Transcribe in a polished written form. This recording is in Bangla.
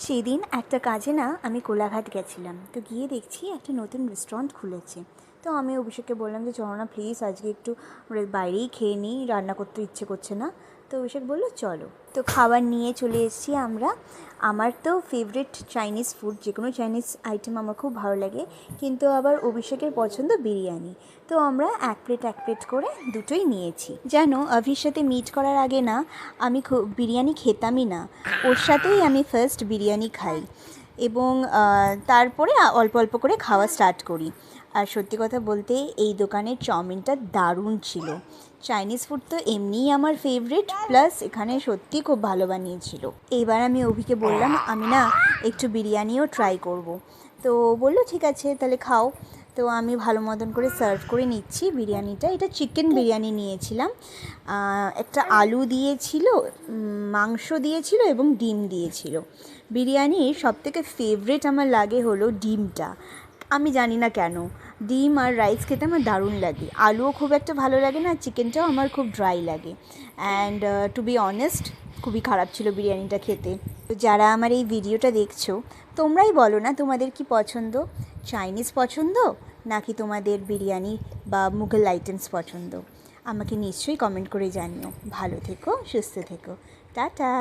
সেদিন একটা কাজে না আমি কোলাঘাট গেছিলাম, তো গিয়ে দেখছি একটা নতুন রেস্টুরেন্ট খুলেছে। তো আমি অভিষেককে বললাম যে চলো না প্লিজ আজকে একটু বাইরেই খেয়ে নিই, রান্না করতে ইচ্ছে করছে না। তো অভিষেক বললো চলো, তো খাবার নিয়ে চলে এসেছি আমরা। আমার তো ফেভারিট চাইনিজ ফুড, যে কোনো চাইনিজ আইটেম আমার খুব ভালো লাগে, কিন্তু আবার অভিষেকের পছন্দ বিরিয়ানি। তো আমরা এক প্লেট করে দুটোই নিয়েছি। জানো, অভির সাথে মিট করার আগে না আমি বিরিয়ানি খেতামই না, ওর সাথেই আমি ফার্স্ট বিরিয়ানি খাই এবং তারপরে অল্প অল্প করে খাওয়া স্টার্ট করি। আর সত্যি কথা বলতে এই দোকানের চাউমিনটা দারুণ ছিল। চাইনিজ ফুড তো এমনিই আমার ফেভারিট, প্লাস এখানে সত্যি খুব ভালো বানিয়েছিল। এইবার আমি অভিকে বললাম আমি না একটু বিরিয়ানিও ট্রাই করব। তো বললো ঠিক আছে তাহলে খাও। তো আমি ভালো মতন করে সার্ভ করে নিচ্ছি বিরিয়ানিটা। এটা চিকেন বিরিয়ানি নিয়েছিলাম, একটা আলু দিয়েছিল, মাংস দিয়েছিল এবং ডিম দিয়েছিল। বিরিয়ানির সবথেকে ফেভারিট আমার লাগে হলো ডিমটা। আমি জানি না কেন, ডিম আর রাইস খেতে আমার দারুণ লাগে। আলুও খুব একটা ভালো লাগে না, চিকেনটাও আমার খুব ড্রাই লাগে। অ্যান্ড টু বি অনেস্ট, খুবই খারাপ ছিল বিরিয়ানিটা খেতে। তো যারা আমার এই ভিডিওটা দেখছো, তোমরাই বলো না তোমাদের কি পছন্দ, চাইনিজ পছন্দ নাকি তোমাদের বিরিয়ানি বা মুঘল আইটেমস পছন্দ। আমাকে নিশ্চয়ই কমেন্ট করে জানিও। ভালো থেকো, সুস্থ থেকো, টাটা।